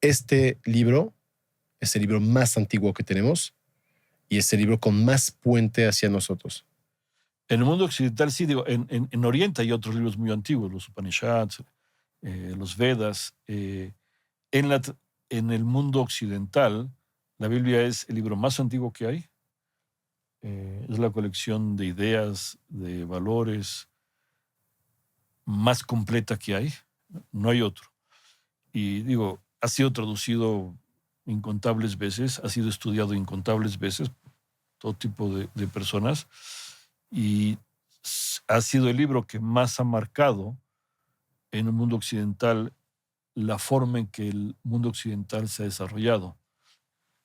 este libro es el libro más antiguo que tenemos y es el libro con más puente hacia nosotros. En el mundo occidental, sí, digo, en Oriente hay otros libros muy antiguos, los Upanishads, los Vedas. En, la, en el mundo occidental, la Biblia es el libro más antiguo que hay. Es la colección de ideas, de valores más completa que hay. No hay otro. Y digo, ha sido traducido incontables veces, ha sido estudiado incontables veces por todo tipo de personas y ha sido el libro que más ha marcado en el mundo occidental la forma en que el mundo occidental se ha desarrollado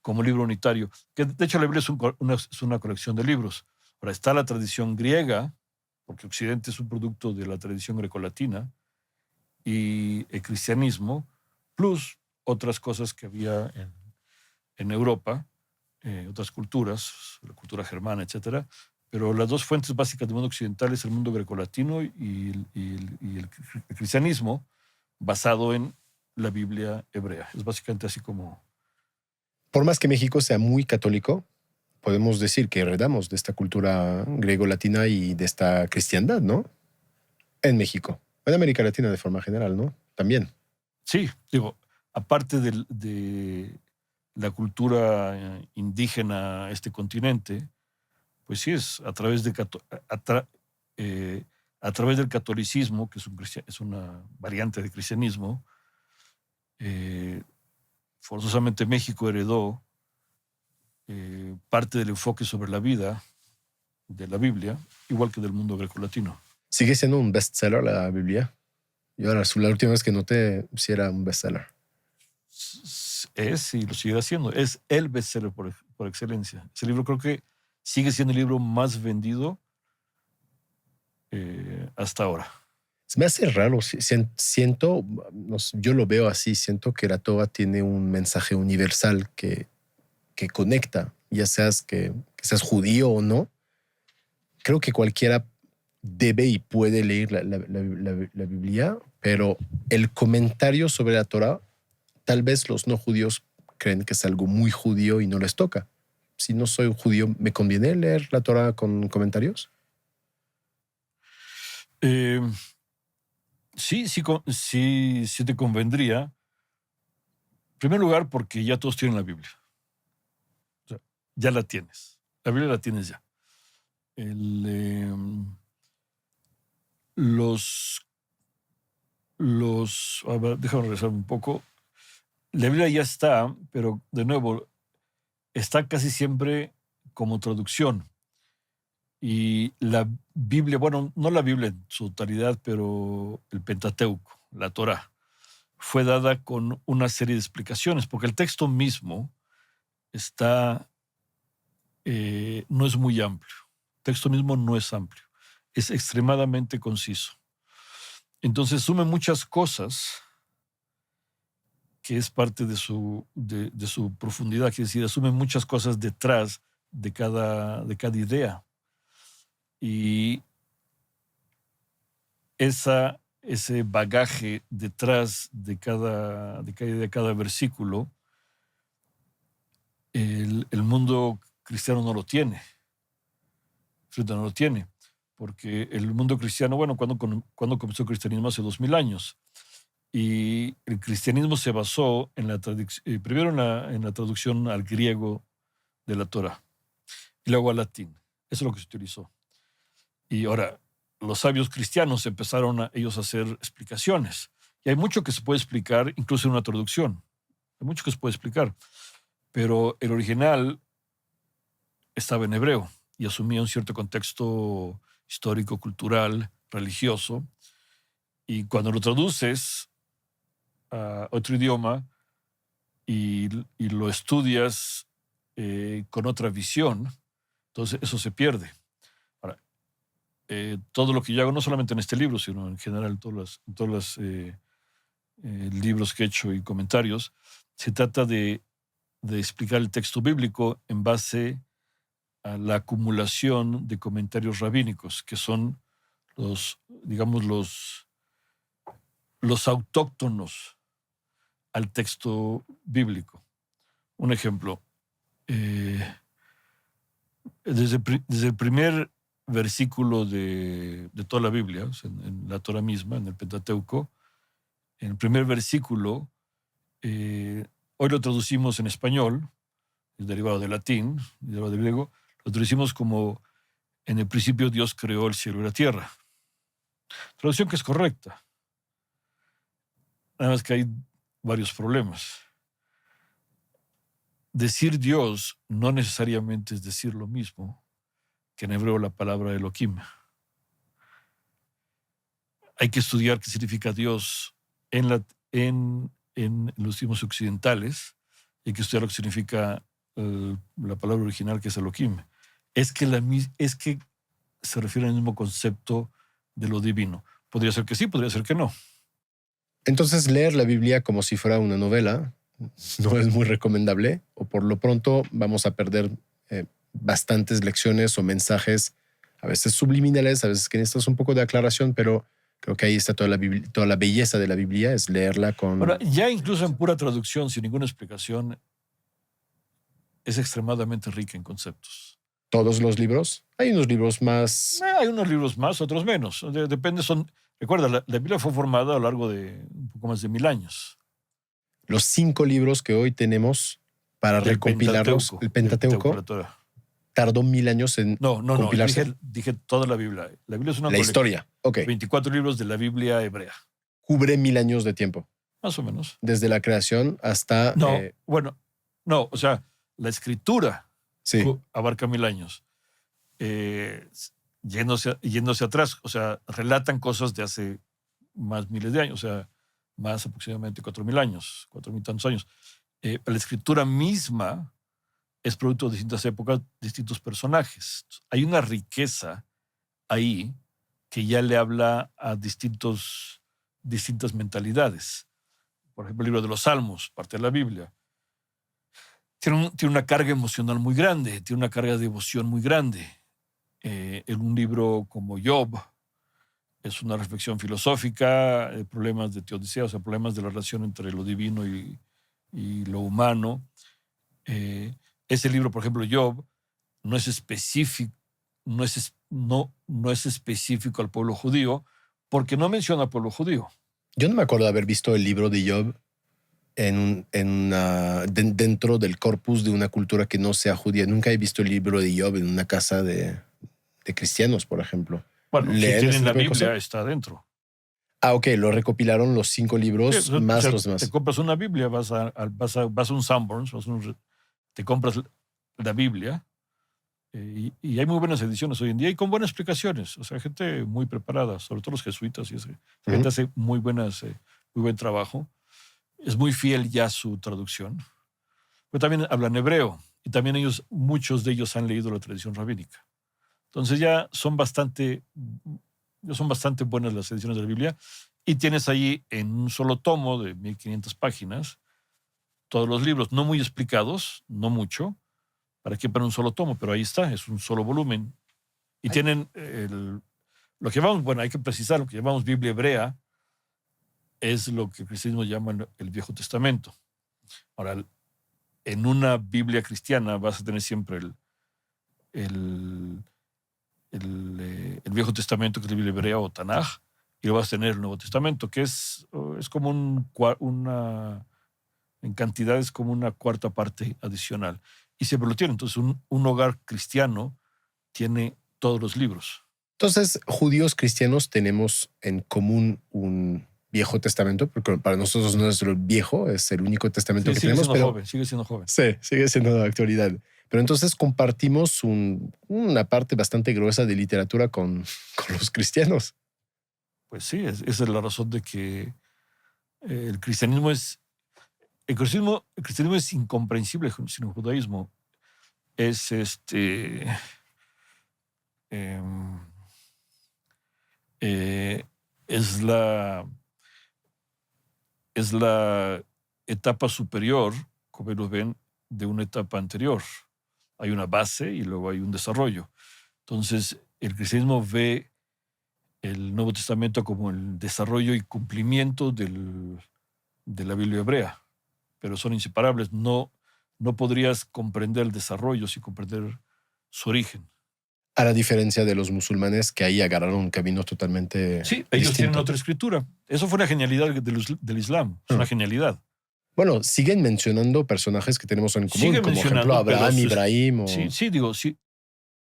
como libro unitario, que de hecho la Biblia es una colección de libros. Ahora está la tradición griega, porque Occidente es un producto de la tradición grecolatina, y el cristianismo, plus otras cosas que había en Europa, otras culturas, la cultura germana, etcétera. Pero las dos fuentes básicas del mundo occidental es el mundo grecolatino y el cristianismo, basado en la Biblia hebrea. Es básicamente así como... Por más que México sea muy católico, podemos decir que heredamos de esta cultura griego-latina y de esta cristiandad, ¿no? En México. En América Latina de forma general, ¿no? También. Sí, digo, aparte de la cultura indígena a este continente, pues sí es a través, a través del catolicismo, que es una variante de cristianismo, forzosamente México heredó parte del enfoque sobre la vida de la Biblia, igual que del mundo grecolatino. ¿Sigue siendo un bestseller la Biblia? Y ahora, la última vez que noté, si era un bestseller. Es, y lo sigue haciendo, es el bestseller por excelencia. Ese libro creo que sigue siendo el libro más vendido hasta ahora. Se me hace raro, siento, yo lo veo así, siento que la Torah tiene un mensaje universal que conecta, ya seas que seas judío o no. Creo que cualquiera debe y puede leer la Biblia, pero el comentario sobre la Torah, tal vez los no judíos creen que es algo muy judío y no les toca. Si no soy judío, ¿me conviene leer la Torah con comentarios? Sí, sí te convendría. En primer lugar, porque ya todos tienen la Biblia. O sea, ya la tienes. La Biblia la tienes ya. A ver, déjame regresar un poco. La Biblia ya está, pero de nuevo, está casi siempre como traducción. Y la Biblia, bueno, no la Biblia en su totalidad, pero el Pentateuco, la Torá, fue dada con una serie de explicaciones, porque el texto mismo no es muy amplio. El texto mismo no es amplio, es extremadamente conciso. Entonces sume muchas cosas que es parte de su profundidad, quiere decir, asume muchas cosas detrás de cada idea. Y ese bagaje detrás de cada idea, de cada versículo, el mundo cristiano no lo tiene. No lo tiene. Porque el mundo cristiano, bueno, cuando comenzó el cristianismo hace 2000 años, y el cristianismo se basó primero en la traducción al griego de la Torah y luego al latín. Eso es lo que se utilizó. Y ahora, los sabios cristianos empezaron ellos a hacer explicaciones. Y hay mucho que se puede explicar, incluso en una traducción. Hay mucho que se puede explicar. Pero el original estaba en hebreo y asumía un cierto contexto histórico, cultural, religioso. Y cuando lo traduces a otro idioma y lo estudias con otra visión, entonces eso se pierde. Ahora, todo lo que yo hago, no solamente en este libro, sino en general en todos los libros que he hecho y comentarios, se trata de explicar el texto bíblico en base a la acumulación de comentarios rabínicos, que son digamos, los autóctonos al texto bíblico. Un ejemplo, desde el primer versículo de toda la Biblia, o sea, en la Torah misma, en el Pentateuco, en el primer versículo, hoy lo traducimos en español, es derivado del latín, derivado del griego, lo traducimos como en el principio Dios creó el cielo y la tierra. Traducción que es correcta. Nada más que hay varios problemas. Decir Dios no necesariamente es decir lo mismo que en hebreo la palabra Elohim. Hay que estudiar qué significa Dios en los idiomas occidentales. Hay que estudiar lo que significa la palabra original, que es Elohim. Es que se refiere al mismo concepto de lo divino. Podría ser que sí, podría ser que no. Entonces, leer la Biblia como si fuera una novela no es muy recomendable, o por lo pronto vamos a perder bastantes lecciones o mensajes, a veces subliminales, a veces que necesitas un poco de aclaración, pero creo que ahí está toda la belleza de la Biblia, es leerla con... Ahora, ya incluso en pura traducción, sin ninguna explicación, es extremadamente rica en conceptos. Todos los libros. Hay unos libros más... Hay unos libros más, otros menos. Depende, recuerda, la Biblia fue formada a lo largo de un poco más de 1000 años. Los 5 libros que hoy tenemos para recompilarlos, el Pentateuco, tardó 1000 años en compilarse. No, dije toda la Biblia. La Biblia es una la historia, ok. 24 libros de la Biblia hebrea. Cubre 1000 años de tiempo. Más o menos. Desde la creación hasta... No, o sea, la escritura sí. abarca 1000 años. Yéndose atrás, o sea, relatan cosas de hace más miles de años, o sea, más aproximadamente 4000 años, 4000 tantos años. La escritura misma es producto de distintas épocas, distintos personajes. Hay una riqueza ahí que ya le habla a distintas mentalidades. Por ejemplo, el libro de los Salmos, parte de la Biblia, tiene una carga emocional muy grande, tiene una carga de devoción muy grande. En un libro como Job, es una reflexión filosófica, problemas de teodicea, o sea, problemas de la relación entre lo divino y lo humano. Ese libro, por ejemplo, Job, no es específico, no es específico al pueblo judío, porque no menciona al pueblo judío. Yo no me acuerdo de haber visto el libro de Job dentro del corpus de una cultura que no sea judía. Nunca he visto el libro de Job en una casa de cristianos, por ejemplo. Bueno, si tienen la Biblia, está dentro. Ah, ok, lo recopilaron los 5 libros, sí, más los demás. Te compras una Biblia, vas a un Sanborns, te compras la Biblia, y hay muy buenas ediciones hoy en día y con buenas explicaciones. O sea, gente muy preparada, sobre todo los jesuitas, y gente hace muy buen trabajo. Es muy fiel ya su traducción. Pero también hablan hebreo, y también muchos de ellos han leído la tradición rabínica. Entonces ya son bastante buenas las ediciones de la Biblia, y tienes ahí en un solo tomo de 1500 páginas todos los libros, no muy explicados, no mucho, para que para un solo tomo, pero ahí está, es un solo volumen. Y tienen lo que llamamos, bueno, hay que precisar, lo que llamamos Biblia hebrea es lo que el cristianismo llama el Viejo Testamento. Ahora, en una Biblia cristiana vas a tener siempre el Viejo Testamento, que es la Biblia hebrea o Tanaj, y lo vas a tener el Nuevo Testamento, que es como en cantidad es como una cuarta parte adicional. Y siempre lo tiene. Entonces, un hogar cristiano tiene todos los libros. Entonces, judíos cristianos tenemos en común un Viejo Testamento, porque para nosotros no es el viejo, es el único testamento que tenemos. Sigue siendo joven. Sí, sigue siendo de actualidad. Pero entonces compartimos una parte bastante gruesa de literatura con los cristianos. Pues sí, esa es la razón de que el cristianismo es incomprensible sin el judaísmo. Es es la etapa superior, como lo ven, de una etapa anterior. Hay una base y luego hay un desarrollo. Entonces, el cristianismo ve el Nuevo Testamento como el desarrollo y cumplimiento de la Biblia hebrea. pero son inseparables. No podrías comprender el desarrollo sin comprender su origen. A la diferencia de los musulmanes que ahí agarraron un camino totalmente Sí, ellos tienen distinto. otra escritura. Eso fue una genialidad del Islam. Es una genialidad. Bueno, siguen mencionando personajes que tenemos en común, Siguen como ejemplo mencionando, Abraham, pero Ibrahim o... sí, digo, sí.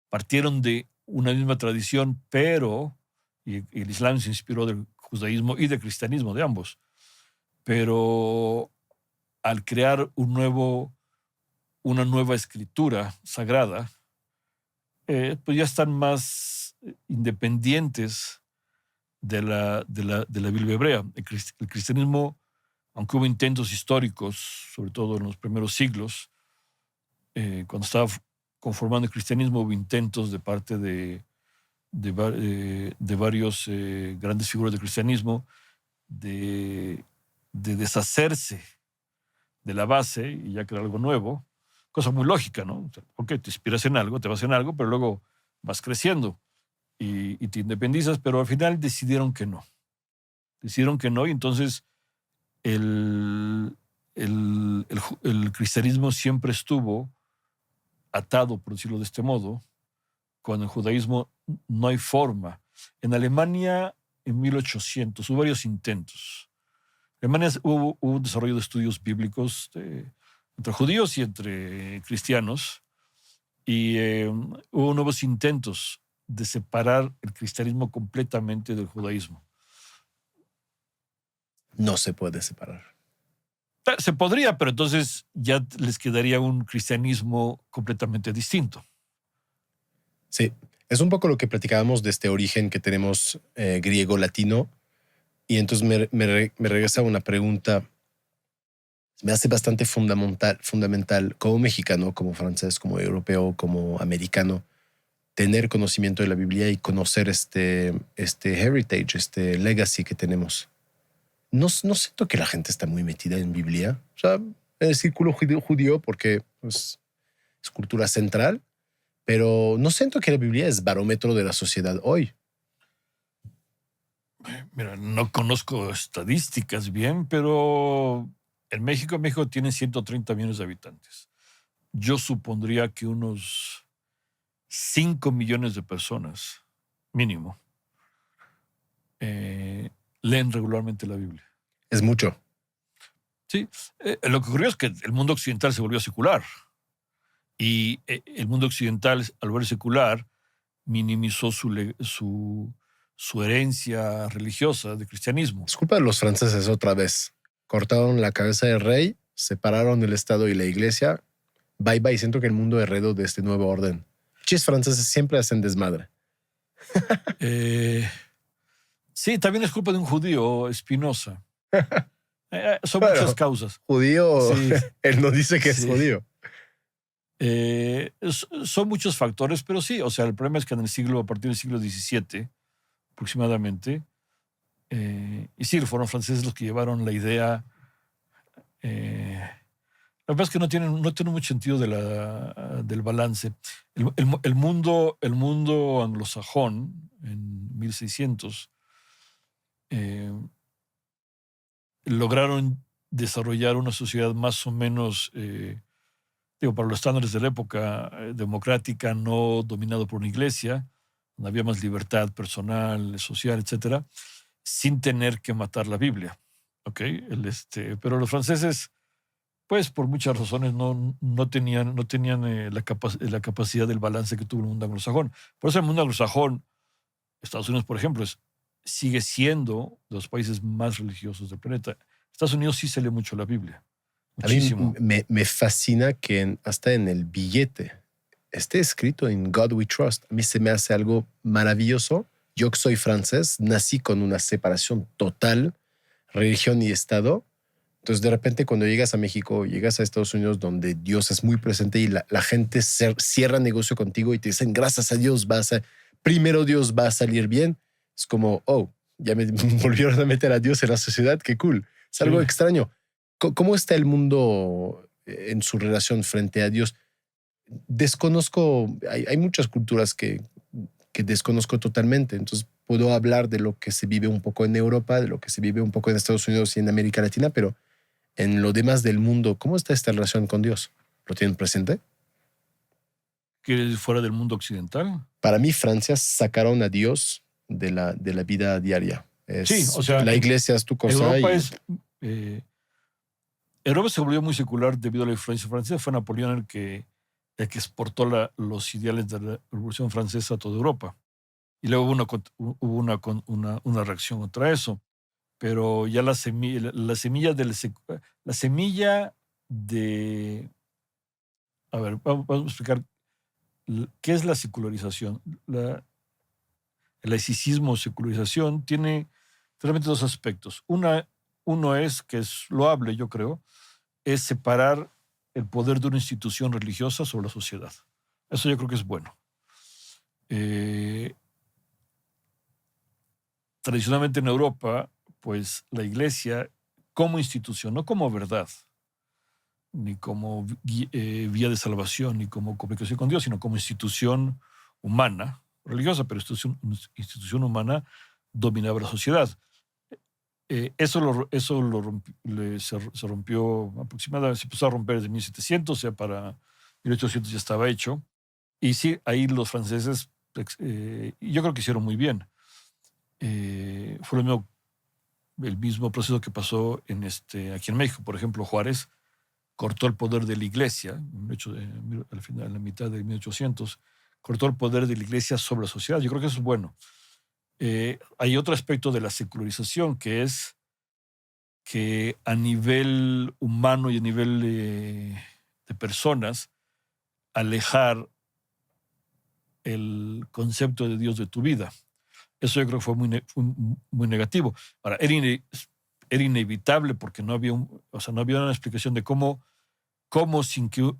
Partieron de una misma tradición, pero y el Islam se inspiró del judaísmo y del cristianismo, de ambos. Pero al crear una nueva escritura sagrada, pues ya están más independientes de la Biblia hebrea. El cristianismo, aunque hubo intentos históricos, sobre todo en los primeros siglos, cuando estaba conformando el cristianismo, hubo intentos de parte de varios grandes figuras del cristianismo de deshacerse de la base y ya crear algo nuevo, cosa muy lógica, ¿no? O sea, ok, te inspiras en algo, te vas en algo, pero luego vas creciendo y te independizas, pero al final decidieron que no. Decidieron que no y entonces el cristianismo siempre estuvo atado, por decirlo de este modo, cuando en el judaísmo no hay forma. En Alemania, en 1800, hubo varios intentos. En Alemania hubo un desarrollo de estudios bíblicos entre judíos y entre cristianos, y hubo nuevos intentos de separar el cristianismo completamente del judaísmo. No se puede separar. Se podría, pero entonces ya les quedaría un cristianismo completamente distinto. Sí, es un poco lo que platicábamos de este origen que tenemos griego-latino. Y entonces me regresa una pregunta. Me hace bastante fundamental como mexicano, como francés, como europeo, como americano, tener conocimiento de la Biblia y conocer este heritage, este legacy que tenemos. No siento que la gente está muy metida en Biblia. O sea, en el círculo judío porque pues, es cultura central, pero no siento que la Biblia es barómetro de la sociedad hoy. Mira, no conozco estadísticas bien, pero México tiene 130 millones de habitantes. Yo supondría que unos 5 millones de personas, mínimo, leen regularmente la Biblia. Es mucho. Sí, lo que ocurrió es que el mundo occidental se volvió secular y el mundo occidental, al volver secular, minimizó su herencia religiosa de cristianismo. Es culpa de los franceses otra vez. Cortaron la cabeza del rey, separaron el Estado y la iglesia. Bye bye, siento que el mundo heredó de este nuevo orden. Chis franceses siempre hacen desmadre. Sí, también es culpa de un judío, Spinoza. Son Bueno, muchas causas. Judío, Sí, él no dice que es sí. judío. Son muchos factores, pero sí, o sea, el problema es que a partir del siglo XVII, aproximadamente, y sí, fueron franceses los que llevaron la idea. La verdad es que no tiene mucho sentido del balance. El mundo anglosajón, en 1600, lograron desarrollar una sociedad más o menos, para los estándares de la época, democrática, no dominado por una iglesia, donde había más libertad personal, social, etcétera, sin tener que matar la Biblia. ¿Okay? Pero los franceses, pues por muchas razones, no tenían la capacidad del balance que tuvo el mundo anglosajón. Por eso el mundo anglosajón, Estados Unidos, por ejemplo, sigue siendo de los países más religiosos del planeta. Estados Unidos sí se lee mucho la Biblia. Muchísimo. A mí me fascina que hasta en el billete esté escrito en God We Trust. A mí se me hace algo maravilloso. Yo que soy francés, nací con una separación total, religión y Estado. Entonces, de repente, cuando llegas a México, llegas a Estados Unidos, donde Dios es muy presente y la gente cierra negocio contigo y te dicen, gracias a Dios, primero Dios va a salir bien. Es como, oh, ya me volvieron a meter a Dios en la sociedad, qué cool. Es algo extraño. ¿Cómo está el mundo en su relación frente a Dios? Desconozco, hay muchas culturas que desconozco totalmente, entonces puedo hablar de lo que se vive un poco en Europa, de lo que se vive un poco en Estados Unidos y en América Latina, pero en lo demás del mundo, ¿cómo está esta relación con Dios? ¿Lo tienen presente? Que fuera del mundo occidental. Para mí, Francia sacaron a Dios de la vida diaria. Sí, Es, o sea, la iglesia es tu cosa Europa y es... eh, Europa se volvió muy secular debido a la influencia francesa. Fue Napoleón el que exportó los ideales de la Revolución Francesa a toda Europa. Y luego hubo una reacción contra eso. Pero ya la semilla la semilla de... A ver, vamos a explicar qué es la secularización. El laicismo o secularización tiene realmente dos aspectos. Uno es, que es loable, yo creo, es separar el poder de una institución religiosa sobre la sociedad. Eso yo creo que es bueno. Tradicionalmente en Europa, pues la iglesia como institución, no como verdad, ni como vía de salvación, ni como comunicación con Dios, sino como institución humana, religiosa, pero institución humana, dominaba la sociedad. Se rompió aproximadamente, se empezó a romper desde 1700, o sea, para 1800 ya estaba hecho. Y sí, ahí los franceses, yo creo que hicieron muy bien. Fue el mismo proceso que pasó aquí en México. Por ejemplo, Juárez cortó el poder de la iglesia, al final, en la mitad de 1800, cortó el poder de la iglesia sobre la sociedad. Yo creo que eso es bueno. Hay otro aspecto de la secularización, que es que a nivel humano y a nivel de personas, alejar el concepto de Dios de tu vida. Eso yo creo que fue muy negativo. Ahora, era inevitable porque no había, no había una explicación de cómo sin que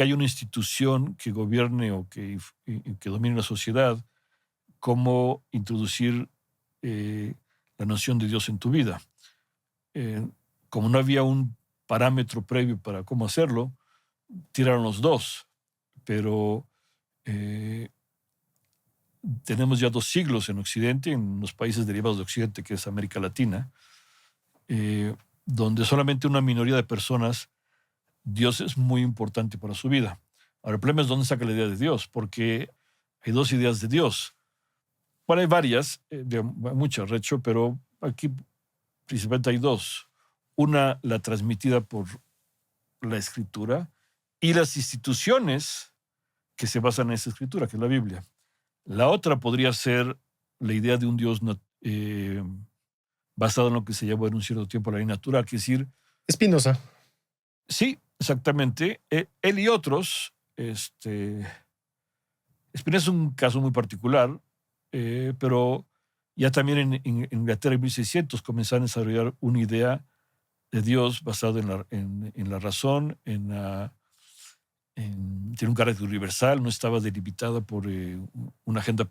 haya una institución que gobierne o que domine la sociedad, cómo introducir la noción de Dios en tu vida. Como no había un parámetro previo para cómo hacerlo, tiraron los dos. Pero tenemos ya 2 siglos en Occidente, en los países derivados de Occidente, que es América Latina, donde solamente una minoría de personas, Dios es muy importante para su vida. Ahora, el problema es dónde saca la idea de Dios, porque hay 2 ideas de Dios. Bueno, hay varias, muchas, Recho, pero aquí principalmente hay 2. Una, la transmitida por la Escritura, y las instituciones que se basan en esa Escritura, que es la Biblia. La otra podría ser la idea de un Dios basado en lo que se llama en un cierto tiempo la ley natural, que es decir... Espinosa. Sí, exactamente. Él y otros, Spinoza es un caso muy particular, pero ya también en Inglaterra en 1600 comenzaron a desarrollar una idea de Dios basada en la razón, tiene un carácter universal, no estaba delimitada por una agenda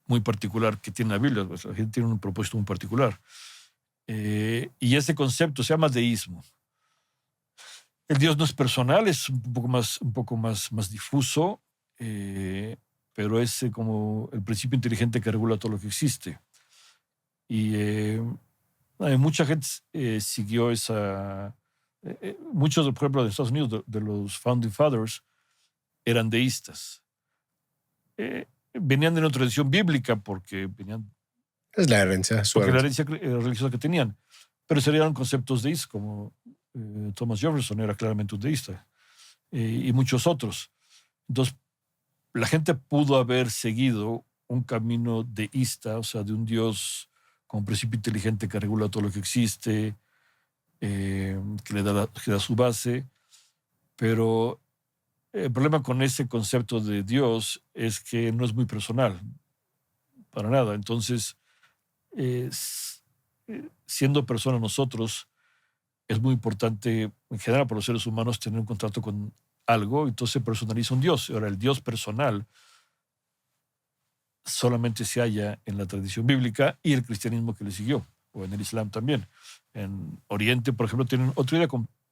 muy particular que tiene la Biblia. Pues la gente tiene un propósito muy particular. Y ese concepto se llama deísmo. El Dios no es personal, es un poco más difuso, pero es como el principio inteligente que regula todo lo que existe. Y mucha gente siguió esa... muchos, por ejemplo, de Estados Unidos, de los Founding Fathers, eran deístas. Venían de una tradición bíblica porque Es la herencia, su porque la herencia. herencia religiosa que tenían. Pero serían conceptos deístas, como Thomas Jefferson era claramente un deísta, y muchos otros. Entonces, la gente pudo haber seguido un camino deísta, o sea, de un Dios como principio inteligente que regula todo lo que existe, que le da su base, pero el problema con ese concepto de Dios es que no es muy personal, para nada. Entonces, siendo personas nosotros, es muy importante, en general, para los seres humanos, tener un contacto con algo, entonces se personaliza un Dios. Ahora, el Dios personal solamente se halla en la tradición bíblica y el cristianismo que le siguió, o en el Islam también. En Oriente, por ejemplo, tienen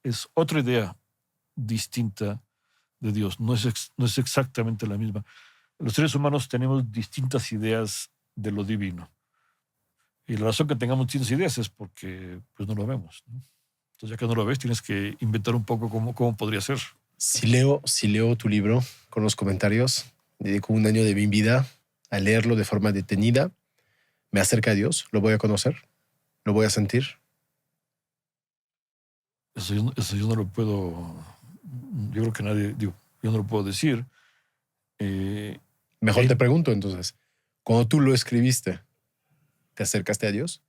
es otra idea distinta de Dios, no es exactamente la misma. Los seres humanos tenemos distintas ideas de lo divino. Y la razón que tengamos distintas ideas es porque pues, no lo vemos, ¿no? Entonces, ya que no lo ves, tienes que inventar un poco cómo podría ser. Si leo tu libro con los comentarios, dedico un año de mi vida a leerlo de forma detenida, me acerca a Dios, lo voy a conocer, lo voy a sentir. Eso yo no lo puedo, yo creo que nadie, digo, yo no lo puedo decir. Mejor te En- pregunto entonces, cuando tú lo escribiste, ¿te acercaste a Dios?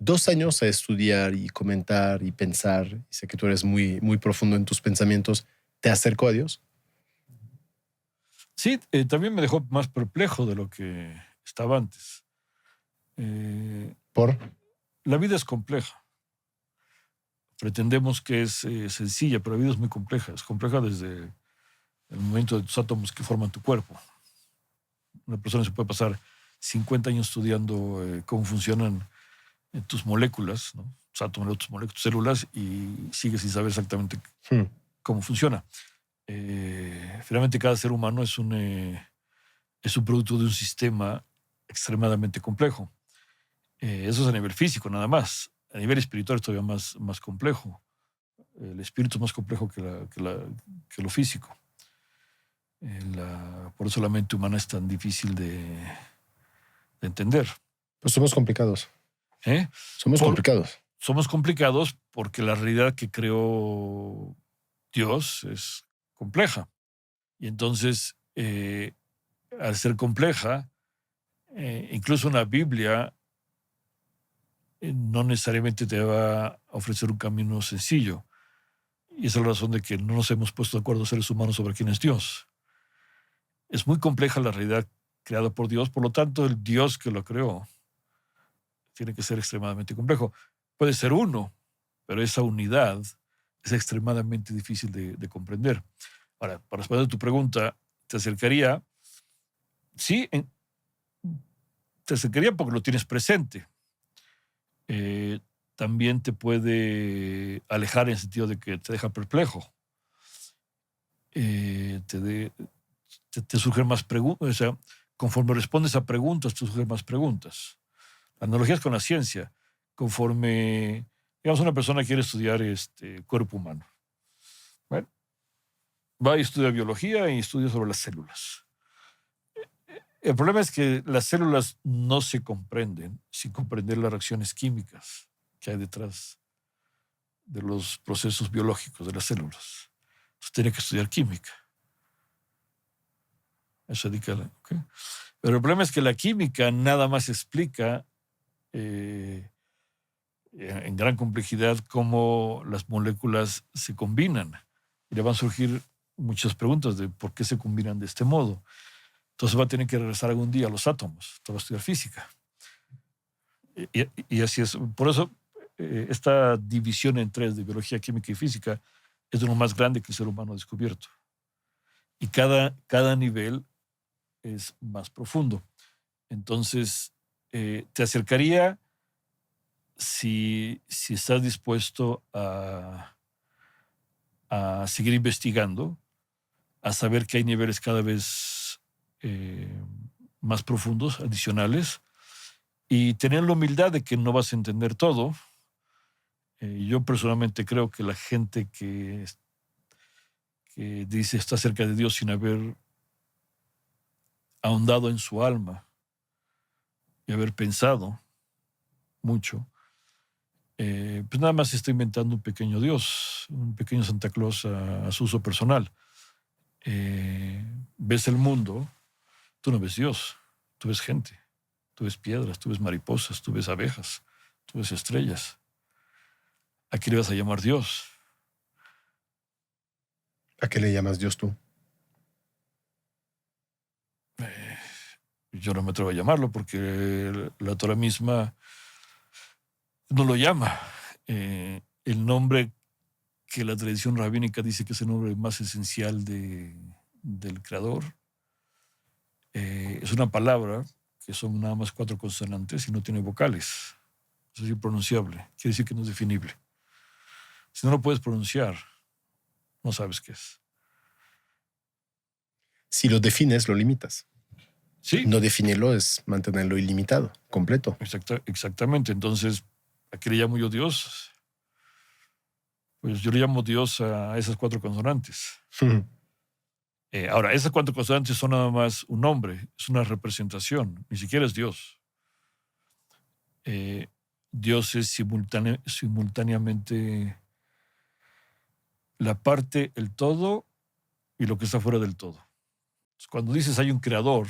2 años a estudiar y comentar y pensar, y sé que tú eres muy, muy profundo en tus pensamientos, ¿te acercó a Dios? sí, también me dejó más perplejo de lo que estaba antes. Eh, ¿Por? la vida es compleja. Pretendemos que es sencilla, pero la vida es muy compleja. Es compleja desde el momento de tus átomos que forman tu cuerpo. Una persona se puede pasar 50 años estudiando cómo funcionan tus moléculas, ¿no? Tus átomos, tus moléculas, tus células, y sigue sin saber exactamente Hmm. cómo funciona. Finalmente, cada ser humano es un producto de un sistema extremadamente complejo. Eso es a nivel físico, nada más. A nivel espiritual es todavía más complejo. El espíritu es más complejo que lo físico. Por eso la mente humana es tan difícil de entender. Pues somos complicados. ¿Eh? Somos Por- complicados. Somos complicados porque la realidad que creó Dios es compleja. Y entonces, al ser compleja, incluso una Biblia no necesariamente te va a ofrecer un camino sencillo. Y esa es la razón de que no nos hemos puesto de acuerdo seres humanos sobre quién es Dios. Es muy compleja la realidad creada por Dios, por lo tanto el Dios que lo creó tiene que ser extremadamente complejo. Puede ser uno, pero esa unidad es extremadamente difícil de comprender. Ahora, para responder a tu pregunta, te acercaría, sí, te acercaría porque lo tienes presente. Eh, También te puede alejar en el sentido de que te deja perplejo. Te surgen más preguntas, o sea, conforme respondes a preguntas, te surgen más preguntas. Analogías con la ciencia, conforme, digamos, una persona quiere estudiar cuerpo humano. Bueno, va y estudia biología y estudia sobre las células. El problema es que las células no se comprenden sin comprender las reacciones químicas que hay detrás de los procesos biológicos de las células. Entonces tiene que estudiar química. Eso dedica ¿okay? Pero el problema es que la química nada más explica en gran complejidad cómo las moléculas se combinan. Y le van a surgir muchas preguntas de por qué se combinan de este modo. Entonces va a tener que regresar algún día a los átomos, todo va a estudiar física. Y así es. Por eso esta división en tres de biología, química y física es de lo más grande que el ser humano ha descubierto. Y cada nivel es más profundo. Entonces, te acercaría si estás dispuesto a seguir investigando, a saber que hay niveles cada vez más profundos, adicionales, y tener la humildad de que no vas a entender todo. Yo personalmente creo que la gente que dice está cerca de Dios sin haber ahondado en su alma y haber pensado mucho, pues nada más está inventando un pequeño Dios, un pequeño Santa Claus a su uso personal. Ves el mundo, tú no ves Dios, tú ves gente, tú ves piedras, tú ves mariposas, tú ves abejas, tú ves estrellas. ¿A qué le vas a llamar Dios? ¿A qué le llamas Dios tú? Eh, yo no me atrevo a llamarlo porque la Torah misma no lo llama. El nombre que la tradición rabínica dice que es el nombre más esencial del Creador es una palabra que son nada más 4 consonantes y no tiene vocales. Es impronunciable. Quiere decir que no es definible. Si no lo puedes pronunciar, no sabes qué es. Si lo defines, lo limitas. Sí, No definirlo es mantenerlo ilimitado, completo. exactamente. Entonces, ¿a qué le llamo yo Dios? Pues yo le llamo Dios a esas cuatro consonantes. Ahora, esas cuatro consonantes son nada más un nombre, es una representación, ni siquiera es Dios. Dios es simultáneamente la parte, el todo y lo que está fuera del todo. Cuando dices hay un creador,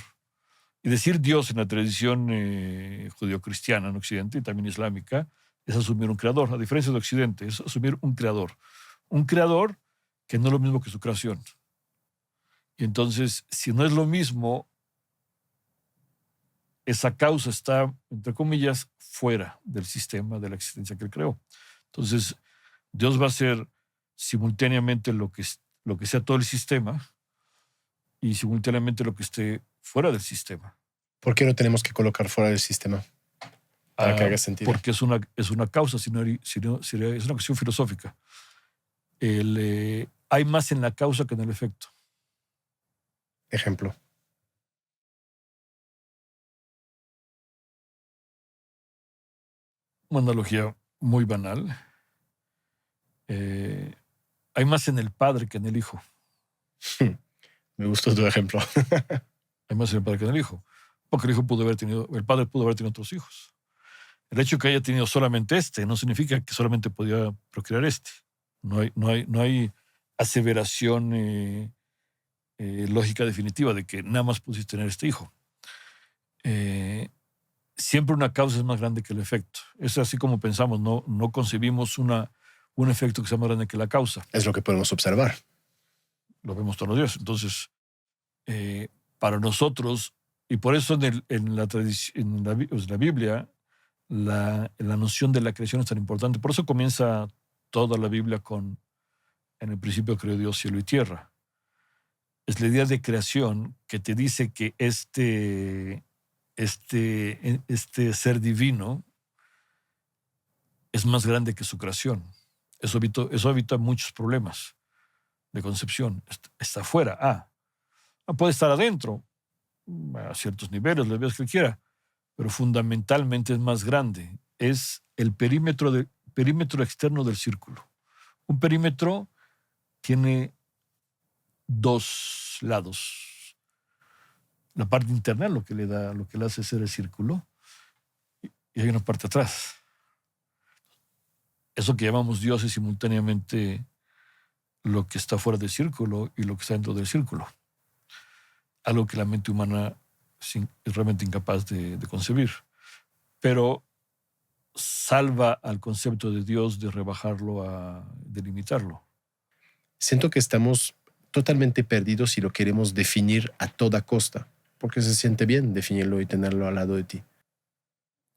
y decir Dios en la tradición judeocristiana en Occidente y también islámica, es asumir un creador. A diferencia de Occidente, es asumir un creador. Un creador que no es lo mismo que su creación. Y entonces, si no es lo mismo, esa causa está, entre comillas, fuera del sistema, de la existencia que él creó. Entonces, Dios va a ser simultáneamente lo que sea todo el sistema y simultáneamente lo que esté fuera del sistema. ¿Por qué no tenemos que colocar fuera del sistema? Para que haga sentido. Porque es una causa, es una cuestión filosófica. Hay más en la causa que en el efecto. Ejemplo. Una analogía muy banal. Hay más en el padre que en el hijo. Me gustó tu ejemplo. Hay más en el padre que en el hijo. Porque el padre pudo haber tenido otros hijos. El hecho de que haya tenido solamente este no significa que solamente podía procrear este. No hay aseveración lógica definitiva de que nada más pudiste tener este hijo. Siempre una causa es más grande que el efecto. Es así como pensamos, no concebimos un efecto que sea más grande que la causa. Es lo que podemos observar. Lo vemos todos los días. Entonces, para nosotros, y por eso en la Biblia, la noción de la creación es tan importante. Por eso comienza toda la Biblia en el principio creó Dios cielo y tierra. Es la idea de creación que te dice que este ser divino es más grande que su creación. Eso evita muchos problemas de concepción. Está afuera. Puede estar adentro a ciertos niveles, lo veas que quiera, pero fundamentalmente es más grande. Es el perímetro externo del círculo. Un perímetro tiene dos lados. La parte interna, lo que le hace ser el círculo, y hay una parte atrás. Eso que llamamos Dios es simultáneamente lo que está fuera del círculo y lo que está dentro del círculo. Algo que la mente humana es realmente incapaz de concebir. Pero salva al concepto de Dios de rebajarlo, de limitarlo. Siento que estamos totalmente perdidos si lo queremos definir a toda costa, porque se siente bien definirlo y tenerlo al lado de ti.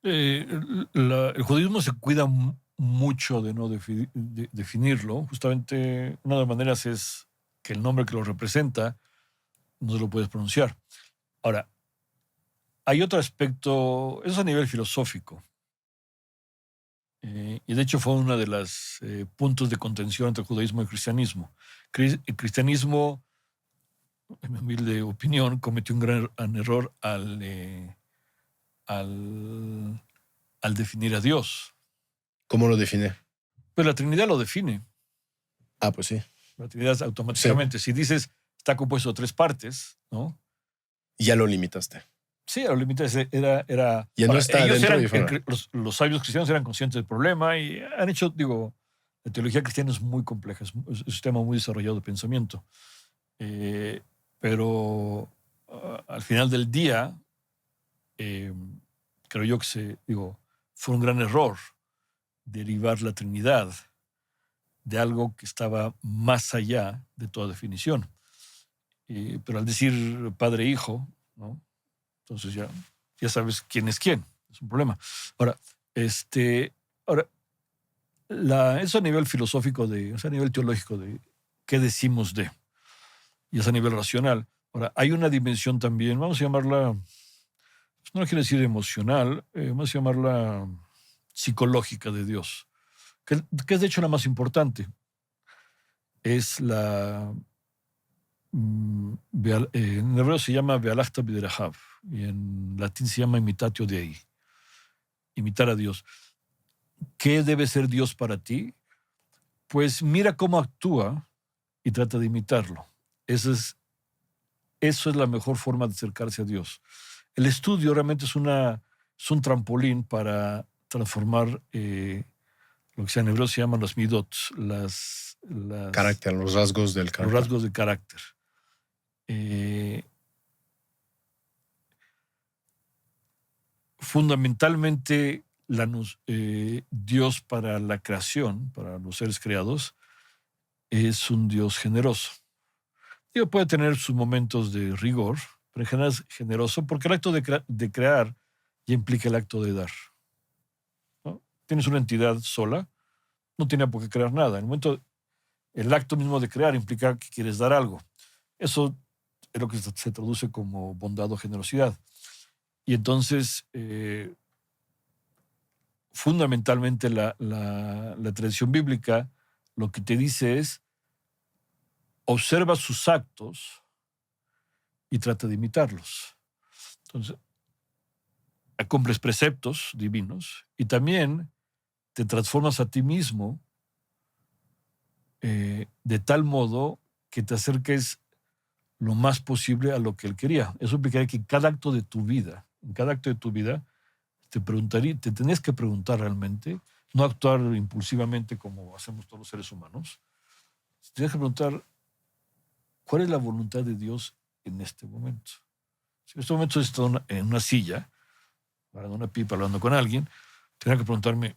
El judaísmo se cuida mucho de no definirlo. Justamente una de las maneras es que el nombre que lo representa no lo puedes pronunciar. Ahora, hay otro aspecto, eso a nivel filosófico. Y de hecho fue uno de los puntos de contención entre el judaísmo y el cristianismo. El cristianismo, en mi humilde opinión, cometió un gran error al definir a Dios. ¿Cómo lo define? Pues la Trinidad lo define. Pues sí. La Trinidad automáticamente. Sí. Si dices está compuesto de tres partes, ¿no? Ya lo limitaste. Sí, lo limitaste. Era ya no está dentro y fuera. Los sabios cristianos eran conscientes del problema y han hecho, la teología cristiana es muy compleja, es un sistema muy desarrollado de pensamiento. Pero al final del día, creo yo que fue un gran error derivar la Trinidad de algo que estaba más allá de toda definición. Pero al decir padre e hijo, ¿no? Entonces ya sabes quién es quién. Es un problema. Ahora, eso a nivel filosófico, a nivel teológico de qué decimos de, y es a nivel racional. Ahora, hay una dimensión también, vamos a llamarla, no quiero decir emocional, vamos a llamarla psicológica de Dios, que es de hecho la más importante. Es en hebreo se llama Ve'alachta b'derechav y en latín se llama imitatio Dei, imitar a Dios. ¿Qué debe ser Dios para ti? Pues mira cómo actúa y trata de imitarlo. Eso es la mejor forma de acercarse a Dios. El estudio realmente es un trampolín para transformar lo que en hebreo se llaman los midot, Carácter, los rasgos del los carácter. rasgos de carácter. Fundamentalmente, Dios para la creación, para los seres creados, es un Dios generoso. Dios puede tener sus momentos de rigor, pero en general es generoso porque el acto de crear ya implica el acto de dar, ¿no? Tienes una entidad sola, no tiene por qué crear nada. En el momento, el acto mismo de crear implica que quieres dar algo. Eso es lo que se traduce como bondad o generosidad. Y entonces, fundamentalmente, la tradición bíblica lo que te dice es: observa sus actos y trata de imitarlos. Entonces, cumples preceptos divinos y también te transformas a ti mismo de tal modo que te acerques lo más posible a lo que Él quería. Eso implicaría que en cada acto de tu vida, te tenías que preguntar realmente, no actuar impulsivamente como hacemos todos los seres humanos. Tienes que preguntar: ¿cuál es la voluntad de Dios en este momento? Si en este momento estoy en una silla, parando una pipa, hablando con alguien, tenía que preguntarme: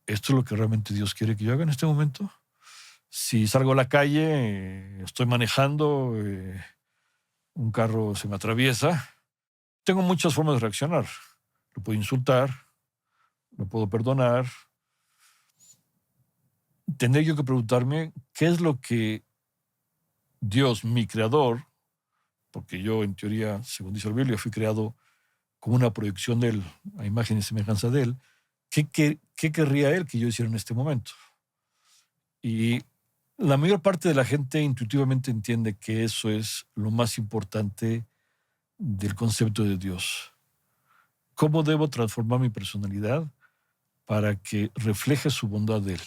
¿esto es lo que realmente Dios quiere que yo haga en este momento? Si salgo a la calle, estoy manejando, un carro se me atraviesa, tengo muchas formas de reaccionar. Lo puedo insultar, lo puedo perdonar. Tendré yo que preguntarme qué es lo que Dios, mi creador, porque yo en teoría, según dice la Biblia, fui creado como una proyección de Él, a imagen y semejanza de Él, ¿qué querría Él que yo hiciera en este momento? Y la mayor parte de la gente intuitivamente entiende que eso es lo más importante del concepto de Dios. ¿Cómo debo transformar mi personalidad para que refleje su bondad de Él?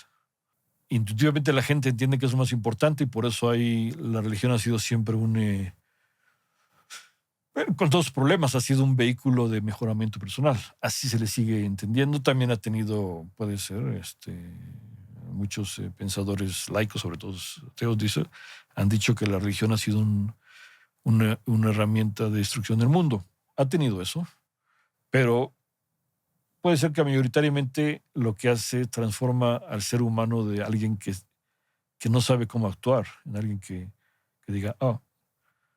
Intuitivamente la gente entiende que es lo más importante y por eso la religión ha sido siempre con todos los problemas, ha sido un vehículo de mejoramiento personal. Así se le sigue entendiendo. También ha tenido, puede ser, muchos pensadores laicos, sobre todo ateos, han dicho que la religión ha sido una herramienta de destrucción del mundo. Ha tenido eso, pero puede ser que mayoritariamente lo que hace transforma al ser humano de alguien que no sabe cómo actuar, en alguien que diga: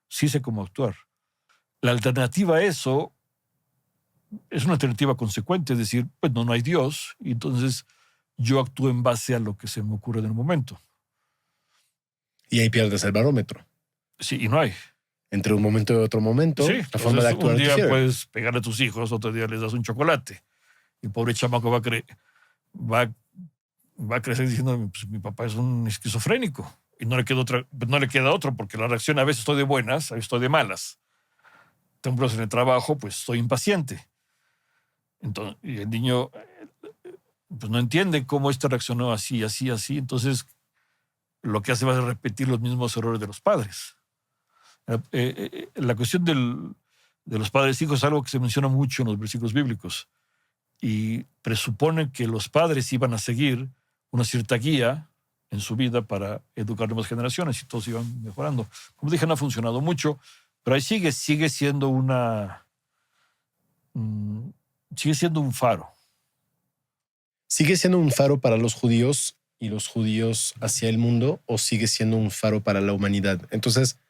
sí sé cómo actuar. La alternativa a eso es una alternativa consecuente, es decir, pues no hay Dios, y entonces yo actúo en base a lo que se me ocurre en el momento. Y ahí pierdes el barómetro. Sí, y no hay. Entre un momento y otro momento, Sí, la forma de actuar un día difiere. puedes pegarle a tus hijos, otro día les das un chocolate. El pobre chamaco va a crecer diciendo: pues, mi papá es un esquizofrénico. Y no le queda otro, porque la reacción a veces estoy de buenas, a veces estoy de malas. Tengo problemas en el trabajo, pues estoy impaciente. Entonces, y el niño pues no entiende cómo reaccionó así, así, así. Entonces, lo que hace va a repetir los mismos errores de los padres. La cuestión de los padres e hijos es algo que se menciona mucho en los versículos bíblicos y presupone que los padres iban a seguir una cierta guía en su vida para educar nuevas generaciones y todos iban mejorando. Como dije, no ha funcionado mucho, pero ahí sigue siendo sigue siendo un faro. ¿Sigue siendo un faro para los judíos y los judíos hacia el mundo, o sigue siendo un faro para la humanidad? Entonces,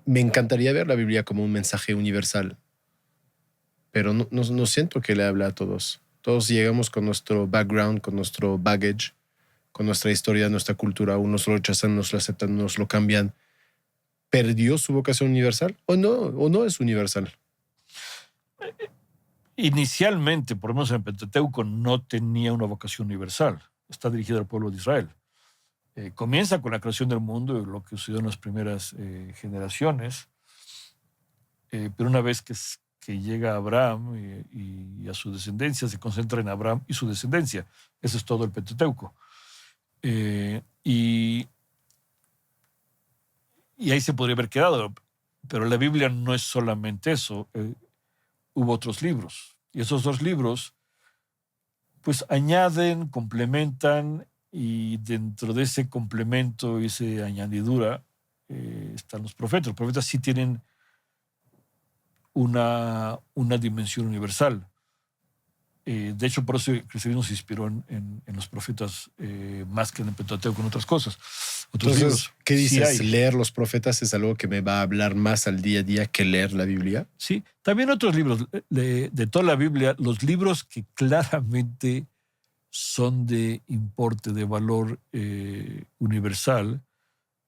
me encantaría ver la Biblia como un mensaje universal, pero no siento que le habla a todos. Todos llegamos con nuestro background, con nuestro baggage, con nuestra historia, nuestra cultura. Unos lo rechazan, unos lo aceptan, unos lo cambian. ¿Perdió su vocación universal o no es universal? Inicialmente, por lo menos en el Pentateuco, no tenía una vocación universal. Está dirigida al pueblo de Israel. Comienza con la creación del mundo y lo que sucedió en las primeras generaciones, pero una vez que llega Abraham y a su descendencia, se concentra en Abraham y su descendencia. Ese es todo el Pentateuco. Y ahí se podría haber quedado. Pero la Biblia no es solamente eso. Hubo otros libros. Y esos dos libros, pues añaden, complementan, y dentro de ese complemento y esa añadidura están los profetas. Los profetas sí tienen una dimensión universal. De hecho, por eso el cristianismo se inspiró en los profetas más que en el Pentateuco, en otras cosas. Otros Entonces, libros. ¿qué dices? Sí hay. ¿Leer los profetas es algo que me va a hablar más al día a día que leer la Biblia? Sí, también otros libros de toda la Biblia, los libros que claramente son de importe, de valor universal,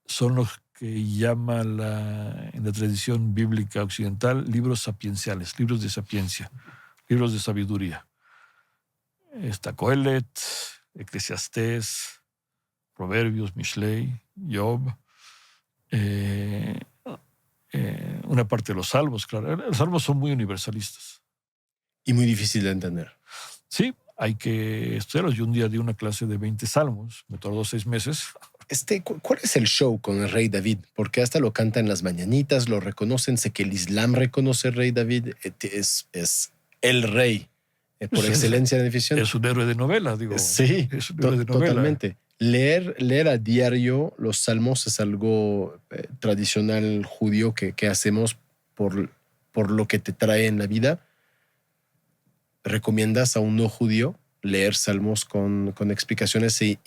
son los que llama en la tradición bíblica occidental libros sapienciales, libros de sapiencia, libros de sabiduría. Está Coelet, Eclesiastés, Proverbios, Mishlei, Job, una parte de los salmos, claro. Los salmos son muy universalistas. Y muy difícil de entender. Sí, hay que estudiarlos. Yo un día di una clase de 20 salmos, me tardó 6 meses. ¿Cuál es el show con el rey David? Porque hasta lo cantan las mañanitas, lo reconocen, sé que el Islam reconoce al rey David, es el rey por excelencia de la ficción. Es un héroe de novela, digo. Sí, es un héroe de novela. totalmente. Leer a diario los salmos es algo tradicional judío que hacemos por lo que te trae en la vida. ¿Recomiendas a un no judío leer salmos con explicaciones e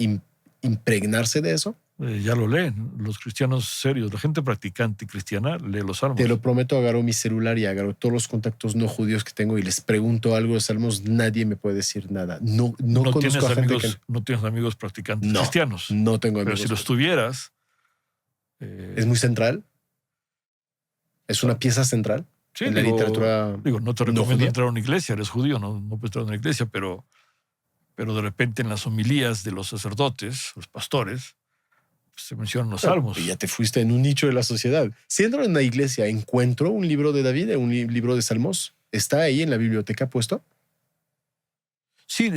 impregnarse de eso? Ya lo leen los cristianos serios, la gente practicante y cristiana lee los salmos. Te lo prometo, agarro mi celular y agarro todos los contactos no judíos que tengo y les pregunto algo de salmos. Nadie me puede decir nada. No conozco a gente que... ¿No tienes amigos practicantes cristianos? No tengo amigos. Pero si los tuvieras... ¿Es muy central? ¿Es una pieza central? Sí, en la literatura no te recomiendo judía. entrar a una iglesia, eres judío, no puedes entrar a una iglesia, pero de repente en las homilías de los sacerdotes, los pastores, pues, se mencionan los salmos. Y ya te fuiste en un nicho de la sociedad. Si entro en una iglesia, ¿encuentro un libro de David, un libro de salmos? ¿Está ahí en la biblioteca puesto? Sí,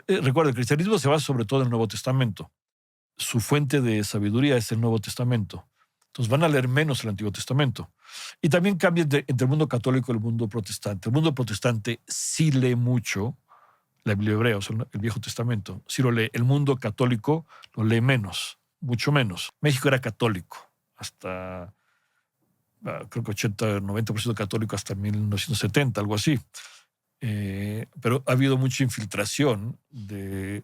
recuerda, el cristianismo se basa sobre todo en el Nuevo Testamento. Su fuente de sabiduría es el Nuevo Testamento. Entonces van a leer menos el Antiguo Testamento. Y también cambia entre el mundo católico y el mundo protestante. El mundo protestante sí lee mucho la Biblia hebrea, o sea, el Viejo Testamento. Sí lo lee. El mundo católico lo lee menos, mucho menos. México era católico hasta, creo que 80-90% católico hasta 1970, algo así. Pero ha habido mucha infiltración de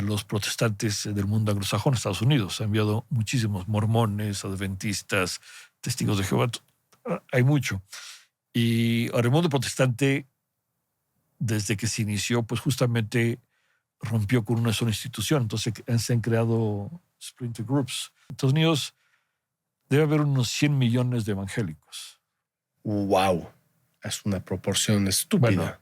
los protestantes del mundo anglosajón, Estados Unidos. Ha enviado muchísimos mormones, adventistas, testigos de Jehová. Hay mucho. Y ahora el mundo protestante, desde que se inició, pues justamente rompió con una sola institución. Entonces se han creado splinter groups. En Estados Unidos debe haber unos 100 millones de evangélicos. ¡Wow! Es una proporción estúpida. Bueno,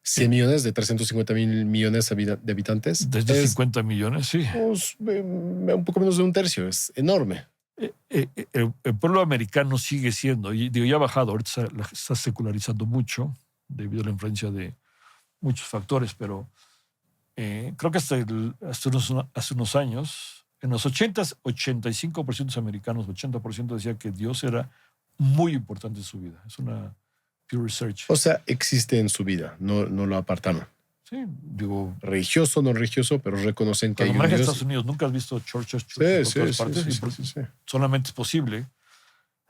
100 millones de 350 millones de habitantes. Desde 50 millones, sí. Pues, un poco menos de un tercio. Es enorme. El pueblo americano sigue siendo, y digo, ya ha bajado, ahorita se está secularizando mucho debido a la influencia de muchos factores, pero creo que hace unos años, en los 80s, 85% de los americanos, 80% decía que Dios era muy importante en su vida. Es una Pew Research. O sea, existe en su vida, no lo apartaron. Sí, digo... Religioso, no religioso, pero reconocen que hay un Dios. En Dios. Estados Unidos, ¿nunca has visto churches Sí, por todas partes? sí. Solamente es posible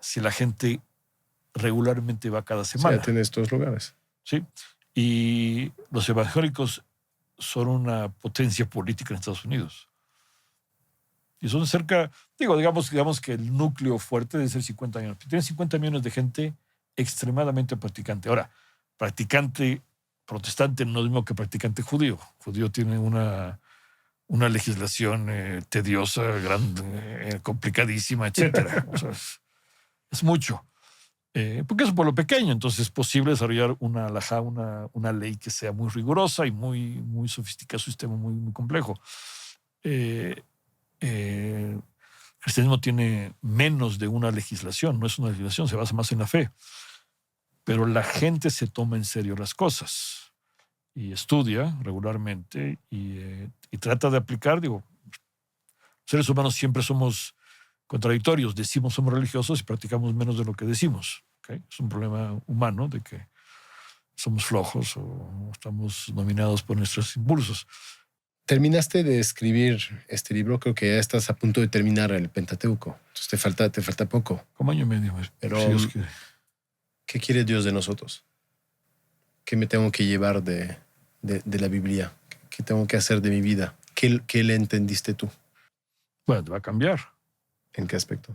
si la gente regularmente va cada Sí, semana. ya tiene estos lugares. Sí, y los evangélicos son una potencia política en Estados Unidos. Y son cerca, digamos que el núcleo fuerte debe ser 50 millones. Tienen 50 millones de gente extremadamente practicante. Ahora, practicante protestante no es lo mismo que practicante judío. Judío tiene una legislación tediosa, grande, complicadísima, etcétera. O sea, es mucho. Porque es un pueblo pequeño, entonces es posible desarrollar una halajá, una ley que sea muy rigurosa y muy, muy sofisticada, un sistema muy, muy complejo. El cristianismo tiene menos de una legislación, no es una legislación, se basa más en la fe. Pero la gente se toma en serio las cosas y estudia regularmente y y trata de aplicar, seres humanos siempre somos contradictorios, decimos somos religiosos y practicamos menos de lo que decimos. ¿Okay? Es un problema humano de que somos flojos o estamos dominados por nuestros impulsos. Terminaste de escribir este libro, creo que ya estás a punto de terminar el Pentateuco. Entonces te falta poco. Como año y medio. Pero, si Dios quiere. ¿qué quiere Dios de nosotros? ¿Qué me tengo que llevar de la Biblia? ¿Qué tengo que hacer de mi vida? ¿Qué le entendiste tú? Bueno, te va a cambiar. ¿En qué aspecto?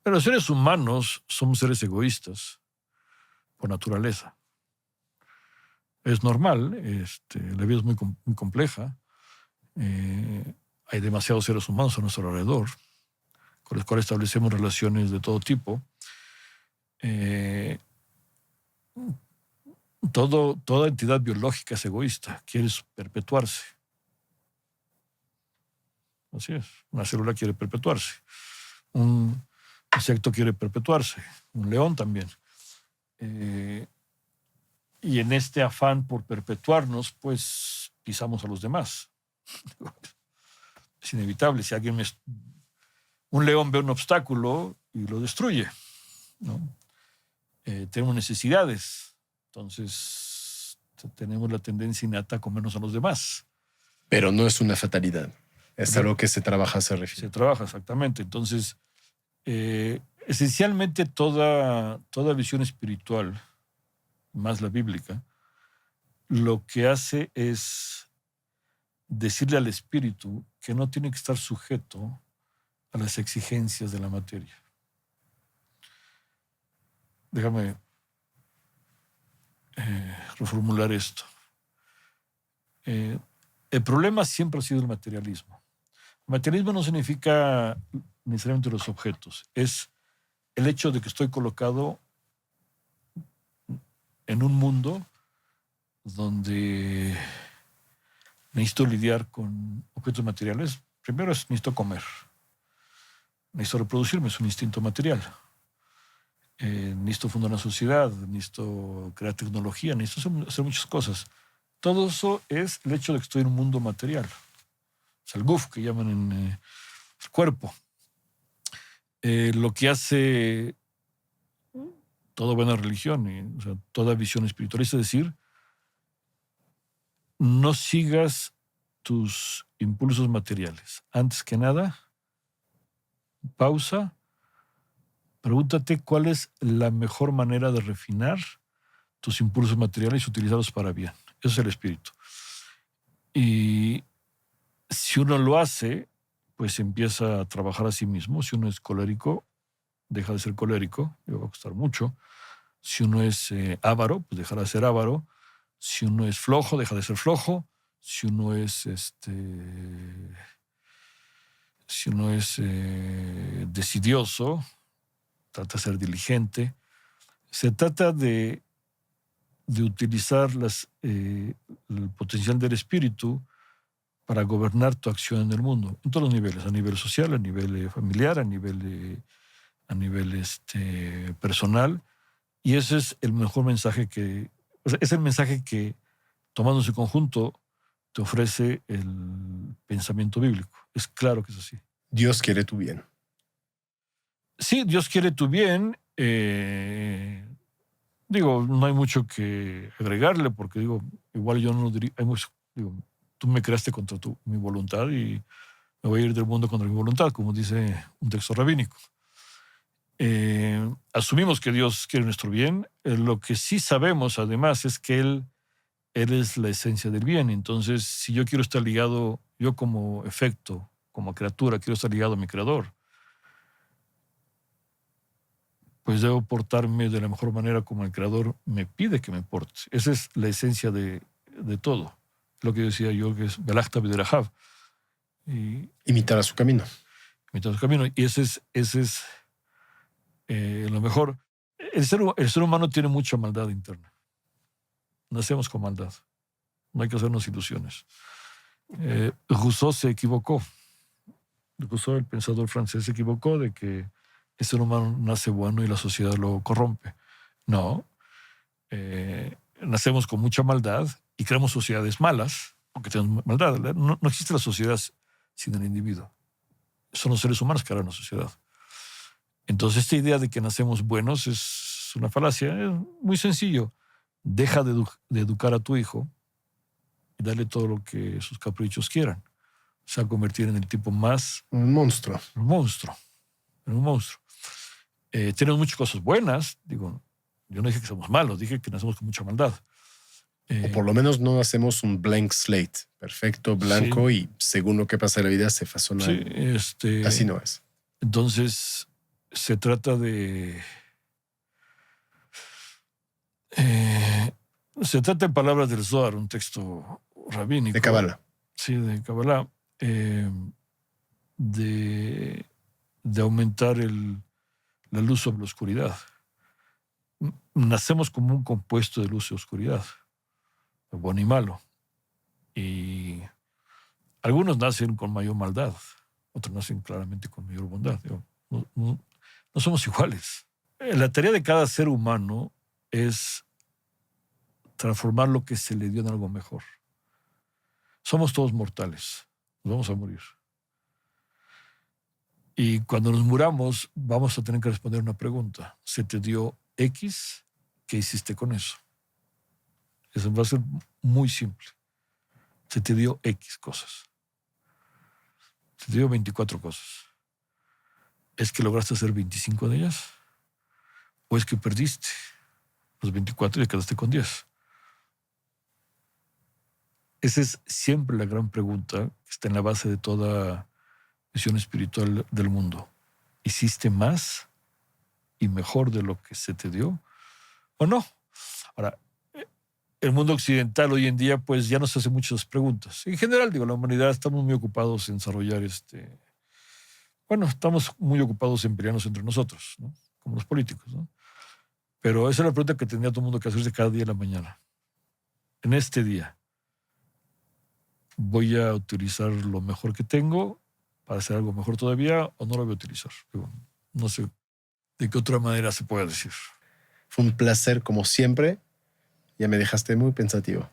Pero los seres humanos somos seres egoístas por naturaleza. Es normal, la vida es muy compleja. Hay demasiados seres humanos a nuestro alrededor, con los cuales establecemos relaciones de todo tipo. Toda entidad biológica es egoísta, quiere perpetuarse. Así es, una célula quiere perpetuarse. Un insecto quiere perpetuarse, un león también. Y en este afán por perpetuarnos, pues pisamos a los demás. Es inevitable. Si un león ve un obstáculo y lo destruye, ¿no? Tenemos necesidades. Entonces, tenemos la tendencia innata a comernos a los demás. Pero no es una fatalidad. Es algo que se trabaja, se refiere. Se trabaja, exactamente. Entonces, esencialmente toda visión espiritual, más la bíblica, lo que hace es decirle al espíritu que no tiene que estar sujeto a las exigencias de la materia. Déjame reformular esto. El problema siempre ha sido el materialismo. El materialismo no significa necesariamente los objetos, es el hecho de que estoy colocado en un mundo donde necesito lidiar con objetos materiales. Primero necesito comer, necesito reproducirme, es un instinto material. Necesito fundar una sociedad, necesito crear tecnología, necesito hacer muchas cosas. Todo eso es el hecho de que estoy en un mundo material. O sea, el guf, que llaman en el cuerpo. Lo que hace toda buena religión, o sea, toda visión espiritualista, es decir, no sigas tus impulsos materiales. Antes que nada, pausa, pregúntate cuál es la mejor manera de refinar tus impulsos materiales y utilizarlos para bien. Eso es el espíritu. Y si uno lo hace, pues empieza a trabajar a sí mismo. Si uno es colérico, deja de ser colérico, le va a costar mucho. Si uno es avaro, pues dejará de ser avaro. Si uno es flojo, deja de ser flojo. Si uno es decidioso, trata de ser diligente. Se trata de utilizar el potencial del espíritu para gobernar tu acción en el mundo, en todos los niveles, a nivel social, a nivel familiar, a nivel personal. Y ese es el mejor mensaje es el mensaje que, tomando su conjunto, te ofrece el pensamiento bíblico. Es claro que es así. Dios quiere tu bien. Sí, Dios quiere tu bien. No hay mucho que agregarle, porque igual yo no diría, tú me creaste contra mi voluntad y me voy a ir del mundo contra mi voluntad, como dice un texto rabínico. Asumimos que Dios quiere nuestro bien. Lo que sí sabemos, además, es que Él es la esencia del bien. Entonces, si yo quiero estar ligado, yo como efecto, como criatura, quiero estar ligado a mi Creador, pues debo portarme de la mejor manera como el Creador me pide que me porte. Esa es la esencia de todo. Lo que decía yo, que es Belachta B'Derajav. Imitar a su camino. Imitar a su camino. Y ese es lo mejor. El ser humano tiene mucha maldad interna. Nacemos con maldad. No hay que hacernos ilusiones. Rousseau se equivocó. Rousseau, el pensador francés, se equivocó de que el ser humano nace bueno y la sociedad lo corrompe. No. Nacemos con mucha maldad y creamos sociedades malas Porque tenemos maldad. No existe la sociedad sin el individuo. Son los seres humanos que harán la sociedad. Entonces, esta idea de que nacemos buenos es una falacia. Es muy sencillo. Deja de educar a tu hijo y dale todo lo que sus caprichos quieran. Se va a convertir en el tipo más... Un monstruo. Un monstruo. En un monstruo. Tenemos muchas cosas buenas. Digo, yo no dije que somos malos, dije que nacemos con mucha maldad. O por lo menos no hacemos un blank slate. Perfecto, blanco, sí. Y según lo que pasa en la vida se fasona. Sí, así no es. Entonces, se trata de... se trata en palabras del Zohar, un texto rabínico. De Kabbalah. Sí, de Kabbalah. De aumentar la luz sobre la oscuridad. Nacemos como un compuesto de luz y oscuridad, bueno y malo. Y algunos nacen con mayor maldad, otros nacen claramente con mayor bondad. No somos iguales. La tarea de cada ser humano es transformar lo que se le dio en algo mejor. Somos todos mortales, nos vamos a morir. Y cuando nos muramos, vamos a tener que responder una pregunta. ¿Se te dio X? ¿Qué hiciste con eso? Eso va a ser muy simple. Se te dio X cosas. Se te dio 24 cosas. ¿Es que lograste hacer 25 de ellas? ¿O es que perdiste los 24 y quedaste con 10? Esa es siempre la gran pregunta que está en la base de toda visión espiritual del mundo. ¿Hiciste más y mejor de lo que se te dio o no? Ahora, el mundo occidental hoy en día pues ya nos hace muchas preguntas. En general, digo, la humanidad estamos muy ocupados en desarrollar estamos muy ocupados en pelearnos entre nosotros, ¿no? Como los políticos, ¿no? Pero esa es la pregunta que tendría todo el mundo que hacerse cada día en la mañana. En este día, ¿voy a utilizar lo mejor que tengo para hacer algo mejor todavía o no lo voy a utilizar? Digo, no sé de qué otra manera se puede decir. Fue un placer como siempre. Ya me dejaste muy pensativo.